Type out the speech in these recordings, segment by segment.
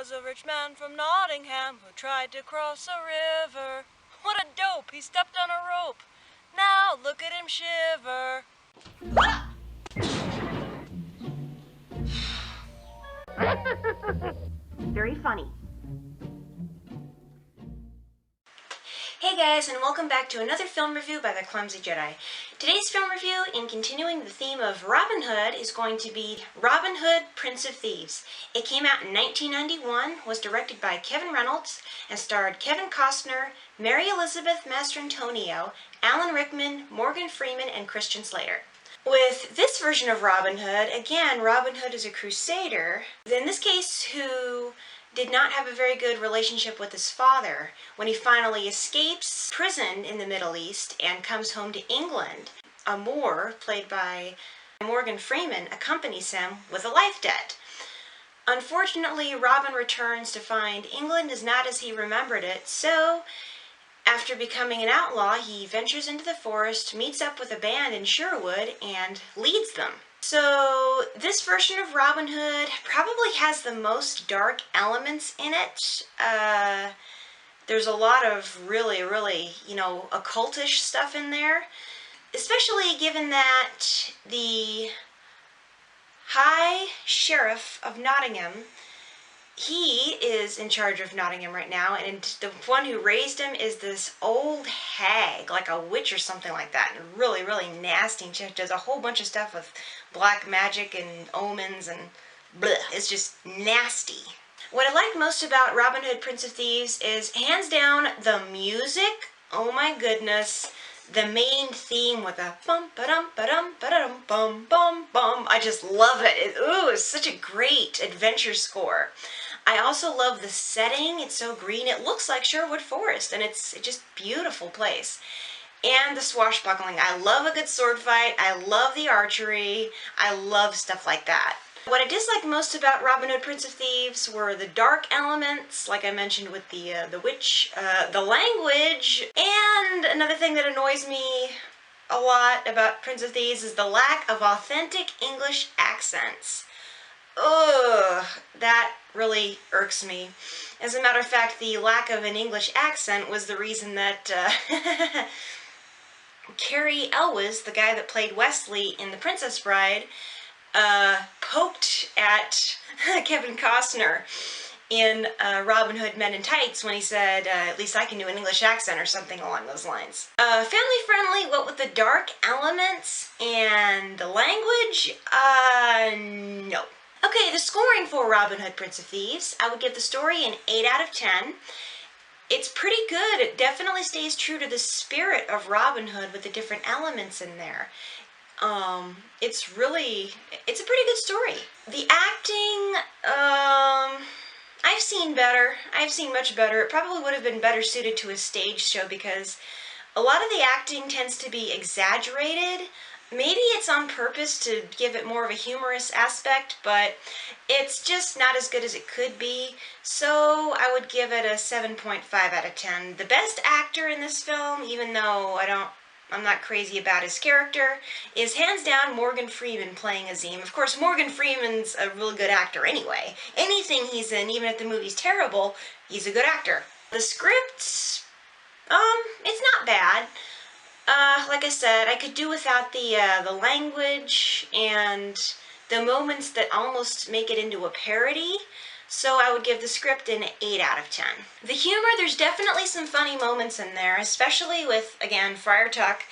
was a rich man from Nottingham who tried to cross a river. What a dope! He stepped on a rope. Now look at him shiver. Very funny. Hey guys, and welcome back to another film review by The Clumsy Jedi. Today's film review, in continuing the theme of Robin Hood, is going to be Robin Hood, Prince of Thieves. It came out in 1991, was directed by Kevin Reynolds, and starred Kevin Costner, Mary Elizabeth Mastrantonio, Alan Rickman, Morgan Freeman, and Christian Slater. With this version of Robin Hood, again, Robin Hood is a crusader, in this case, who did not have a very good relationship with his father. When he finally escapes prison in the Middle East and comes home to England, a Moor, played by Morgan Freeman, accompanies him with a life debt. Unfortunately, Robin returns to find England is not as he remembered it, so after becoming an outlaw, he ventures into the forest, meets up with a band in Sherwood, and leads them. So this version of Robin Hood probably has the most dark elements in it. There's a lot of really, occultish stuff in there, especially given that the High Sheriff of Nottingham, he is in charge of Nottingham right now, and the one who raised him is this old hag, like a witch or something like that, and really, nasty, and she does a whole bunch of stuff with black magic and omens, and bleh, it's just nasty. What I like most about Robin Hood, Prince of Thieves is, hands down, the music. Oh my goodness. The main theme with a bum-ba-dum-ba-dum-ba-dum-bum-bum. I just love it. It's such a great adventure score. I also love the setting. It's so green. It looks like Sherwood Forest, and it's just a beautiful place. And the swashbuckling. I love a good sword fight. I love the archery. I love stuff like that. What I disliked most about Robin Hood, Prince of Thieves were the dark elements, like I mentioned with the witch, the language, and another thing that annoys me a lot about Prince of Thieves is the lack of authentic English accents. Ugh, that really irks me. As a matter of fact, the lack of an English accent was the reason that Cary Elwes, the guy that played Wesley in The Princess Bride, poked at Kevin Costner in Robin Hood Men in Tights when he said, at least I can do an English accent or something along those lines. Family friendly, what with the dark elements and the language? No. Okay, the scoring for Robin Hood, Prince of Thieves, I would give the story an 8 out of 10. It's pretty good. It definitely stays true to the spirit of Robin Hood with the different elements in there. It's a pretty good story. The acting, I've seen better. I've seen much better. It probably would have been better suited to a stage show because a lot of the acting tends to be exaggerated. Maybe it's on purpose to give it more of a humorous aspect, but it's just not as good as it could be. So I would give it a 7.5 out of 10. The best actor in this film, even though I'm not crazy about his character, is hands down Morgan Freeman playing Azim. Of course, Morgan Freeman's a really good actor anyway. Anything he's in, even if the movie's terrible, he's a good actor. The script, it's not bad. Like I said, I could do without the language and the moments that almost make it into a parody. So I would give the script an 8 out of 10. The humor, there's definitely some funny moments in there, especially with, again, Friar Tuck,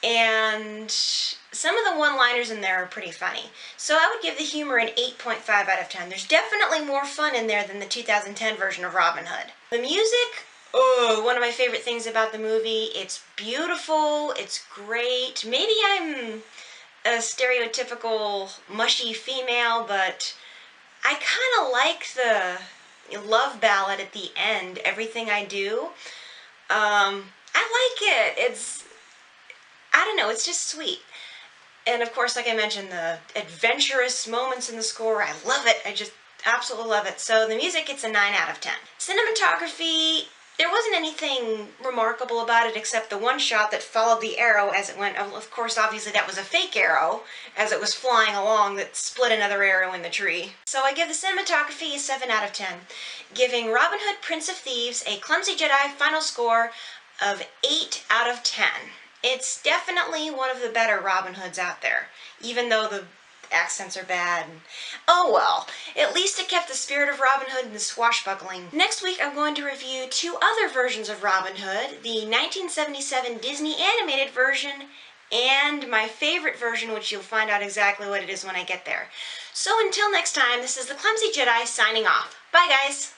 and some of the one-liners in there are pretty funny. So I would give the humor an 8.5 out of 10. There's definitely more fun in there than the 2010 version of Robin Hood. The music, one of my favorite things about the movie. It's beautiful, it's great. Maybe I'm a stereotypical mushy female, but I kind of like the love ballad at the end, Everything I Do. I like it. I don't know, it's just sweet. And of course, like I mentioned, the adventurous moments in the score, I love it. I just absolutely love it. So the music, it's a 9 out of 10. Cinematography, There wasn't anything remarkable about it except the one shot that followed the arrow as it went. Of course, obviously that was a fake arrow as it was flying along that split another arrow in the tree. So I give the cinematography a 7 out of 10, giving Robin Hood, Prince of Thieves a Clumsy Jedi final score of 8 out of 10. It's definitely one of the better Robin Hoods out there, even though the accents are bad. Oh well, at least it kept the spirit of Robin Hood and the swashbuckling. Next week I'm going to review 2 other versions of Robin Hood, the 1977 Disney animated version and my favorite version, which you'll find out exactly what it is when I get there. So until next time, this is the Clumsy Jedi signing off. Bye guys!